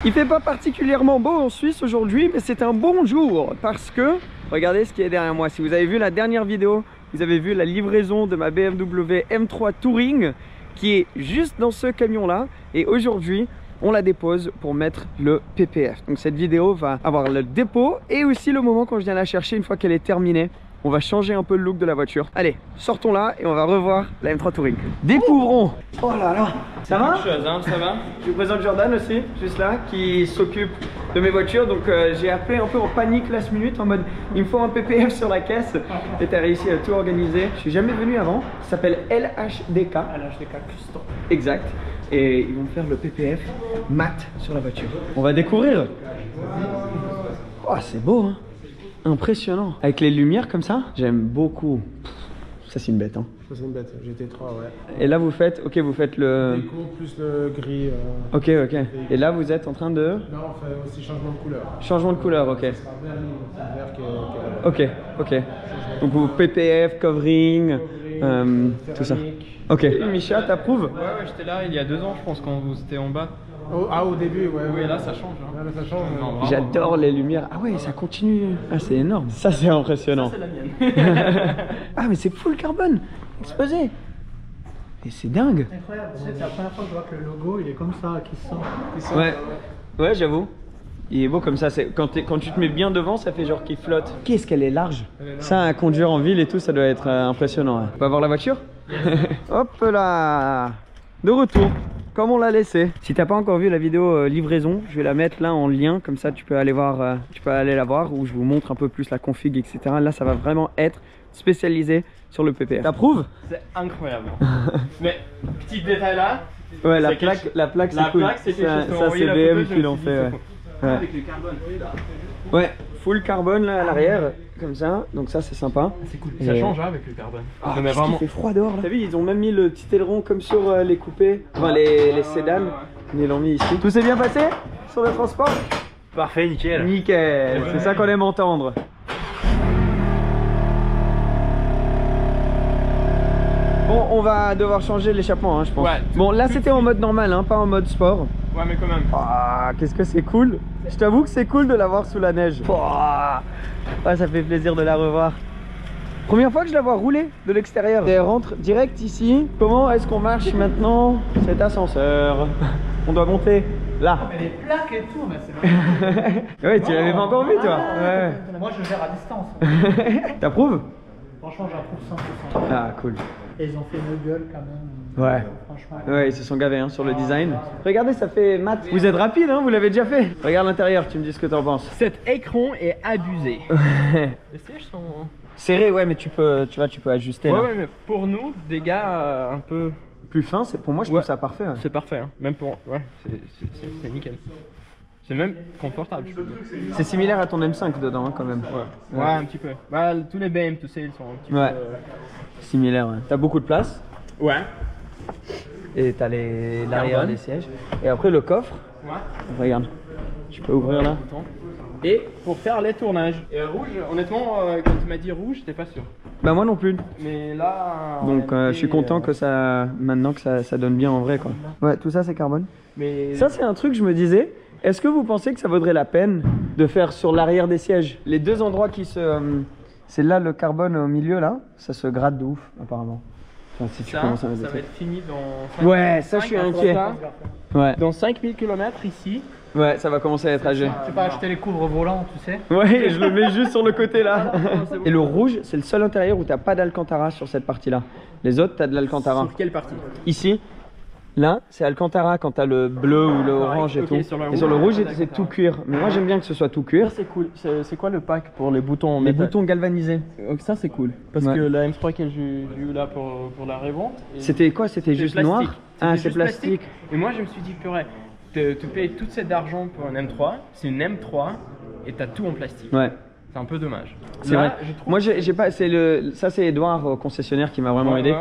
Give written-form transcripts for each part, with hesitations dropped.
Il fait pas particulièrement beau en Suisse aujourd'hui, mais c'est un bon jour parce que, regardez ce qui est derrière moi. Si vous avez vu la dernière vidéo, vous avez vu la livraison de ma BMW M3 Touring qui est juste dans ce camion là. Et aujourd'hui, on la dépose pour mettre le PPF. Donc cette vidéo va avoir le dépôt et aussi le moment quand je viens la chercher une fois qu'elle est terminée. On va changer un peu le look de la voiture. Allez, sortons là et on va revoir la M3 Touring. Découvrons. Oh là là, ça va? Ça va. Je vous présente Jordan aussi, juste là, qui s'occupe de mes voitures. Donc j'ai appelé un peu en panique last minute en mode il me faut un PPF sur la caisse. Et t'as réussi à tout organiser. Je suis jamais venu avant. Ça s'appelle LHDK. LHDK Custom. Exact. Et ils vont faire le PPF mat sur la voiture. On va découvrir. Oh, c'est beau, hein. Impressionnant. Avec les lumières comme ça, j'aime beaucoup. Ça c'est une bête, hein. Ça c'est une bête, GT3, ouais. Et là vous faites, ok, vous faites le... Déco plus le gris. Ok. Et là vous êtes en train de... Là on fait aussi changement de couleur. Changement de couleur, ok. Ça sera vert qui est... Ok. Donc vous PPF, covering, tout ça. Ok. Micha, t'approuves? Ouais, j'étais là il y a 2 ans, je pense, quand vous étiez en bas. Au début, ouais. Oui, là ça change. Hein. Là ça change. Non, J'adore les lumières. Ah ouais, ça continue. Ah, c'est énorme. Ça, c'est impressionnant. Ça, c'est la mienne. Ah, mais c'est full carbone. Exposé. Et c'est dingue. Incroyable, c'est la première fois que je vois que le logo il est comme ça, qui sort. Ouais, j'avoue. Il est beau comme ça. Quand tu te mets bien devant, ça fait genre qu'il flotte. Qu'est-ce qu'elle est large. Ça, à conduire en ville et tout, ça doit être impressionnant. On va voir la voiture. Hop là. De retour. Comme on l'a laissé. Si t'as pas encore vu la vidéo livraison, je vais la mettre là en lien, comme ça tu peux aller voir, la voir, où je vous montre un peu plus la config, etc. Là, ça va vraiment être spécialisé sur le PPF. T'approuves? C'est incroyable. Mais petit détail là. Ouais, la plaque c'est cool. C'est quelque chose. Ça c'est BM qui l'ont fait. Ouais. Avec le carbone. Ouais, full carbone là à l'arrière, comme ça. Donc ça c'est sympa. C'est cool. Ça change hein, avec le carbone. Ah, mais vraiment. Il fait froid dehors là. T'as vu, ils ont même mis le petit aileron comme sur les coupés, enfin les sédans. Ils l'ont mis ici. Tout s'est bien passé sur le transport? Parfait, nickel. Nickel, c'est ça qu'on aime entendre. Bon, on va devoir changer l'échappement, hein, je pense. Ouais, bon, là c'était en mode normal, hein, pas en mode sport. Ouais, mais quand même. Ah, qu'est-ce que c'est cool. Je t'avoue que c'est cool de la voir sous la neige. Ah, ça fait plaisir de la revoir. Première fois que je la vois rouler de l'extérieur. Elle rentre direct ici. Comment est-ce qu'on marche maintenant cet ascenseur? On doit monter là. Mais les plaques et tout, mais c'est Ouais, tu l'avais pas encore vu toi? Ouais. Moi je gère à distance. T'approuves? Franchement j'approuve 100%. Ah, cool. Et ils ont fait une gueule quand même. Ouais. Franchement. Ouais, ils se sont gavés hein, sur le design. Regardez, ça fait mat. Vous êtes rapide, hein, vous l'avez déjà fait. Regarde l'intérieur, tu me dis ce que t'en penses. Cet écran est abusé. Les sièges sont serré, ouais, mais tu peux ajuster. Ouais, là. ouais, mais pour nous, des gars un peu plus fins, c'est pour moi, je trouve ça parfait. Ouais. C'est parfait, hein. Même pour, ouais, c'est nickel. C'est même confortable. C'est similaire à ton M5 dedans, hein, quand même. Ouais, un petit peu. Bah, tous les BM, tous ces, ils sont un petit peu. Similaire, ouais. T'as beaucoup de place. Ouais. Et t'as l'arrière des sièges. Et après le coffre. Ouais. Regarde. Tu peux ouvrir là. Et pour faire les tournages. Et rouge, honnêtement, quand tu m'as dit rouge, j'étais pas sûr. Bah moi non plus. Mais là. Donc je suis content que ça, maintenant que ça donne bien en vrai quoi. Ouais, tout ça c'est carbone. Mais ça c'est un truc je me disais. Est-ce que vous pensez que ça vaudrait la peine de faire sur l'arrière des sièges? Les deux endroits qui se... c'est là le carbone au milieu là. Ça se gratte de ouf apparemment. Enfin, si tu commences à ça va être fini dans... Ouais, ça je suis inquiet. Ouais. Dans 5000 km ici. Ouais, ça va commencer à être âgé. Tu peux pas acheter les couvre-volants, tu sais. Ouais, je le mets juste sur le côté là. Et le rouge, c'est le seul intérieur où t'as pas d'Alcantara sur cette partie là. Les autres, t'as de l'Alcantara. Sur quelle partie? Ici. Là, c'est Alcantara quand t'as le bleu ou le orange et tout. Et sur le rouge, c'est tout cuir. Mais moi, j'aime bien que ce soit tout cuir. C'est cool. C'est quoi le pack pour les boutons? Les boutons galvanisés. Ça, c'est cool. Parce que la M3 que j'ai eu là pour la revente. C'était quoi? C'était juste noir? Ah, c'est plastique. Et moi, je me suis dit, purée, tu payes toute cette argent pour un M3. C'est une M3 et t'as tout en plastique. Ouais. C'est un peu dommage. C'est vrai. Moi, j'ai pas. Ça, c'est Edouard, concessionnaire, qui m'a vraiment aidé.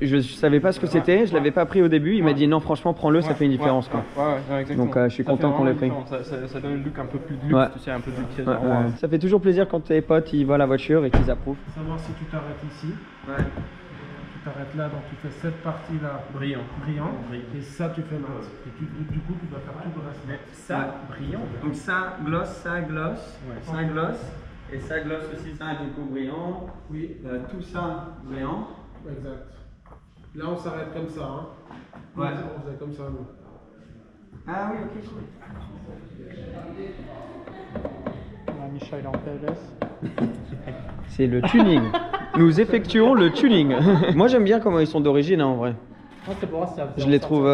Je savais pas ce que c'était. Je l'avais pas pris au début. Il m'a dit non, franchement, prends-le, ça fait une différence, quoi. Ouais, exactement. Donc, je suis content qu'on l'ait pris. Ça donne un look un peu plus de luxe, tu sais, un peu de luxe. Ça fait toujours plaisir quand tes potes ils voient la voiture et qu'ils approuvent. Savoir si tu t'arrêtes ici. Ouais. tu t'arrêtes là, donc tu fais cette partie-là brillant, et ça tu fais mat. Et du coup, tu dois faire tout le reste. Mais ça, brillant. Donc ça gloss, ça gloss, Ouais. ça gloss, et ça gloss aussi, ça du coup brillant. Oui, Tout ça brillant. exact. Là, on s'arrête comme ça. Hein. Ouais. On faisait comme ça, nous. Ah oui, ok. Là, Micha, il est en PLS. C'est le tuning. Nous effectuons le tuning. Moi j'aime bien comment ils sont d'origine hein, en vrai. Non, c'est pour voir si ça Je les trouve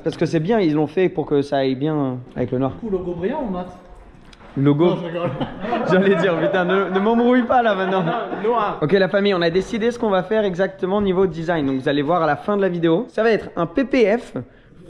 parce que c'est bien, ils l'ont fait pour que ça aille bien avec le noir. Du coup, logo brillant ou mat? Logo. Non, je rigole. J'allais dire putain, ne m'embrouille pas là maintenant. Noir. Ok la famille, on a décidé ce qu'on va faire exactement niveau design. Donc vous allez voir à la fin de la vidéo. Ça va être un PPF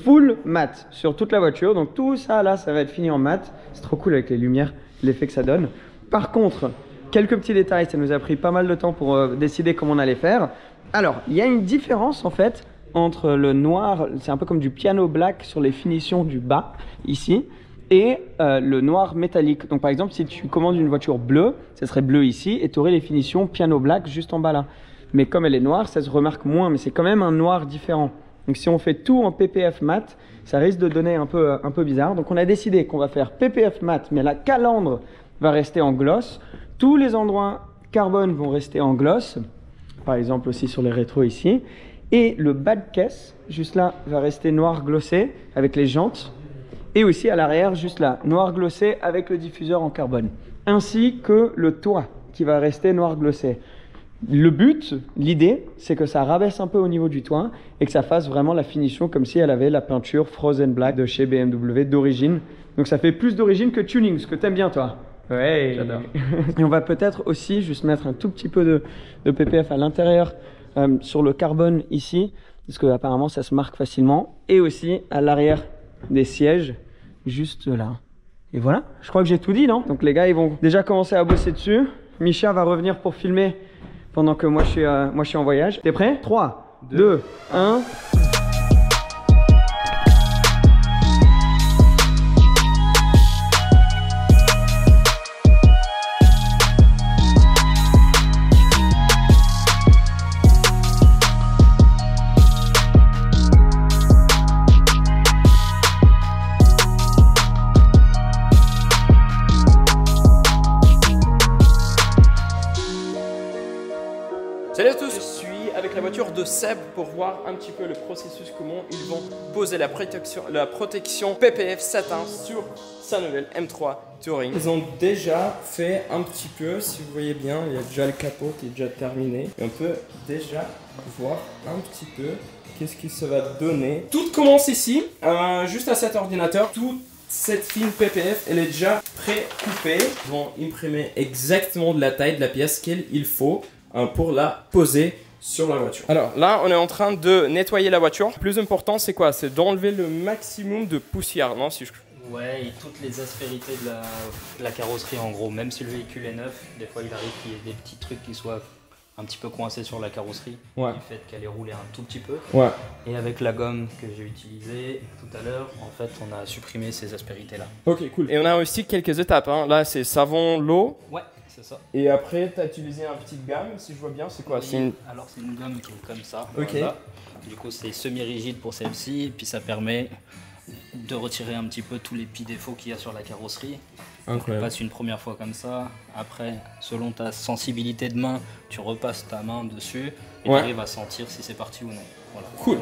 full mat sur toute la voiture. Donc tout ça là, ça va être fini en mat. C'est trop cool avec les lumières, l'effet que ça donne. Par contre, quelques petits détails, ça nous a pris pas mal de temps pour décider comment on allait faire. Alors, il y a une différence en fait entre le noir, c'est un peu comme du piano black sur les finitions du bas ici, et le noir métallique. Donc par exemple, si tu commandes une voiture bleue, ça serait bleu ici, et tu aurais les finitions piano black juste en bas là. Mais comme elle est noire, ça se remarque moins, mais c'est quand même un noir différent. Donc si on fait tout en PPF mat, ça risque de donner un peu bizarre. Donc on a décidé qu'on va faire PPF mat, mais la calandre va rester en gloss. Tous les endroits carbone vont rester en gloss, par exemple aussi sur les rétros ici. Et le bas de caisse, juste là, va rester noir glossé avec les jantes. Et aussi à l'arrière, juste là, noir glossé avec le diffuseur en carbone. Ainsi que le toit qui va rester noir glossé. Le but, l'idée, c'est que ça rabaisse un peu au niveau du toit et que ça fasse vraiment la finition comme si elle avait la peinture Frozen Black de chez BMW d'origine. Donc ça fait plus d'origine que tuning, ce que t'aimes bien toi. Ouais, j'adore. Et on va peut-être aussi juste mettre un tout petit peu de PPF à l'intérieur sur le carbone ici, parce que apparemment ça se marque facilement, et aussi à l'arrière des sièges, juste là. Et voilà, je crois que j'ai tout dit, non? Donc les gars, ils vont déjà commencer à bosser dessus. Micha va revenir pour filmer pendant que moi je suis en voyage. T'es prêt? 3, 2, 1... Salut à tous, je suis avec la voiture de Seb pour voir un petit peu le processus, comment ils vont poser la protection PPF satin sur sa nouvelle M3 Touring. Ils ont déjà fait un petit peu, si vous voyez bien, il y a déjà le capot qui est déjà terminé. Et on peut déjà voir un petit peu qu'est-ce que ça va donner. Tout commence ici, juste à cet ordinateur. Toute cette film PPF, elle est déjà pré-coupée. Ils vont imprimer exactement de la taille de la pièce qu'il faut pour la poser sur la voiture. Alors là, on est en train de nettoyer la voiture. Le plus important, c'est quoi? C'est d'enlever le maximum de poussière, non? Si je... Ouais, et toutes les aspérités de la carrosserie en gros. Même si le véhicule est neuf, des fois il arrive qu'il y ait des petits trucs qui soient un petit peu coincés sur la carrosserie. Ouais. Du fait qu'elle est roulée un tout petit peu. Ouais. Et avec la gomme que j'ai utilisée tout à l'heure, en fait, on a supprimé ces aspérités-là. Ok, cool. Et on a aussi quelques étapes, hein. Là, c'est savon, l'eau. Ouais, c'est ça. Et après, tu as utilisé un petit gamme, si je vois bien. C'est quoi? Oui, alors c'est une gomme qui est comme ça. Ok. Voilà. Du coup, c'est semi-rigide pour celle-ci. Et puis ça permet de retirer un petit peu tous les petits défauts qu'il y a sur la carrosserie. Tu passes une première fois comme ça, après selon ta sensibilité de main, tu repasses ta main dessus et tu arrives à sentir si c'est parti ou non. Voilà. Cool.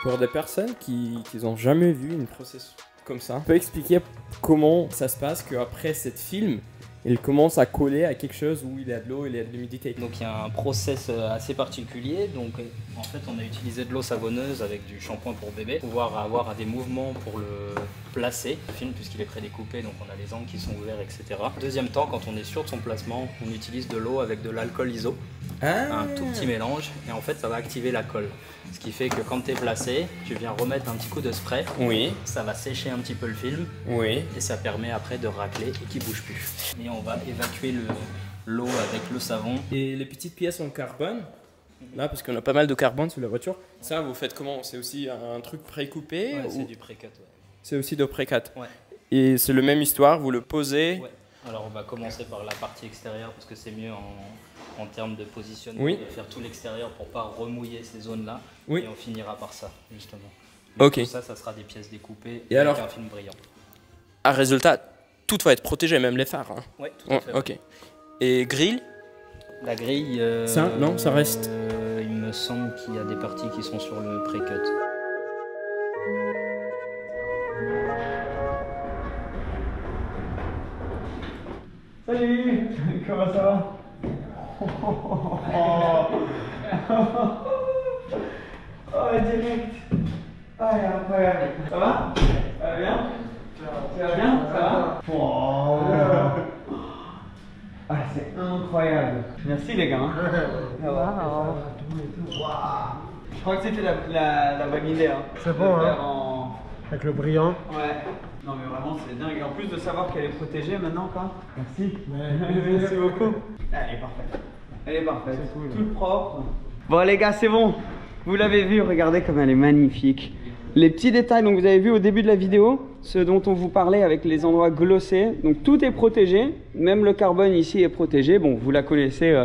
Pour des personnes qui n'ont jamais vu une processus comme ça, on peut expliquer comment ça se passe qu'après cette film, il commence à coller à quelque chose où il y a de l'eau, il y a de l'humidité. Donc il y a un process assez particulier. Donc en fait on a utilisé de l'eau savonneuse avec du shampoing pour bébé pour pouvoir avoir des mouvements pour le placer, le film, puisqu'il est prédécoupé, donc on a les angles qui sont ouverts, etc. Deuxième temps, quand on est sûr de son placement, on utilise de l'eau avec de l'alcool iso. Un tout petit mélange, et en fait ça va activer la colle. Ce qui fait que quand tu es placé, tu viens remettre un petit coup de spray. Oui. Ça va sécher un petit peu le film. Oui. Et ça permet après de racler et qu'il bouge plus. Et on va évacuer l'eau avec le savon. Et les petites pièces en carbone, Là, parce qu'on a pas mal de carbone sur la voiture. Ça, vous faites comment? C'est aussi un truc pré-coupé Ouais, ou... c'est du pré-cut. Ouais. C'est aussi de pré-cut. Ouais. Et c'est la même histoire, vous le posez. Ouais. Alors on va commencer par la partie extérieure parce que c'est mieux en termes de positionnement Oui. de faire tout l'extérieur pour pas remouiller ces zones-là. Oui. Et on finira par ça, justement. Mais Ok. Tout ça, ça sera des pièces découpées Et avec alors un film brillant. À résultat, tout va être protégé, même les phares. Hein. Ouais, tout à fait. Ok. Et grille? La grille. Ça, non, ça reste. Il me semble qu'il y a des parties qui sont sur le pré-cut. Salut, comment ça va? Oh, direct. Ah, incroyable. Ça va? Ça va bien? Tu vas bien? Ça va? Oh. Ah, c'est incroyable. Merci les gars. Wow. Je crois que c'était la bonne idée. Hein. C'est bon, De hein. faire en... Avec le brillant. Ouais. Non mais vraiment c'est dingue. Et en plus de savoir qu'elle est protégée maintenant quoi. Merci. Ouais. Merci beaucoup. Elle est parfaite. Elle est parfaite. C'est cool. Toute propre. Bon les gars c'est bon. Vous l'avez vu, regardez comme elle est magnifique. Les petits détails, donc vous avez vu au début de la vidéo, ce dont on vous parlait avec les endroits glossés. Donc tout est protégé, même le carbone ici est protégé. Bon, vous la connaissez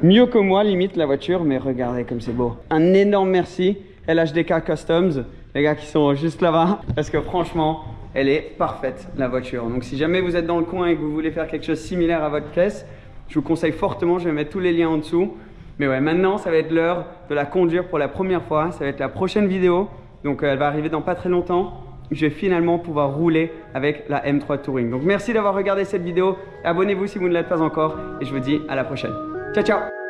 mieux que moi, limite la voiture, mais regardez comme c'est beau. Un énorme merci LHDK Customs, les gars qui sont juste là-bas, parce que franchement, elle est parfaite la voiture. Donc si jamais vous êtes dans le coin et que vous voulez faire quelque chose de similaire à votre caisse, je vous conseille fortement, je vais mettre tous les liens en dessous. Mais ouais, maintenant ça va être l'heure de la conduire pour la première fois, ça va être la prochaine vidéo. Donc elle va arriver dans pas très longtemps. Je vais finalement pouvoir rouler avec la M3 Touring. Donc merci d'avoir regardé cette vidéo. Abonnez-vous si vous ne l'êtes pas encore. Et je vous dis à la prochaine. Ciao ciao.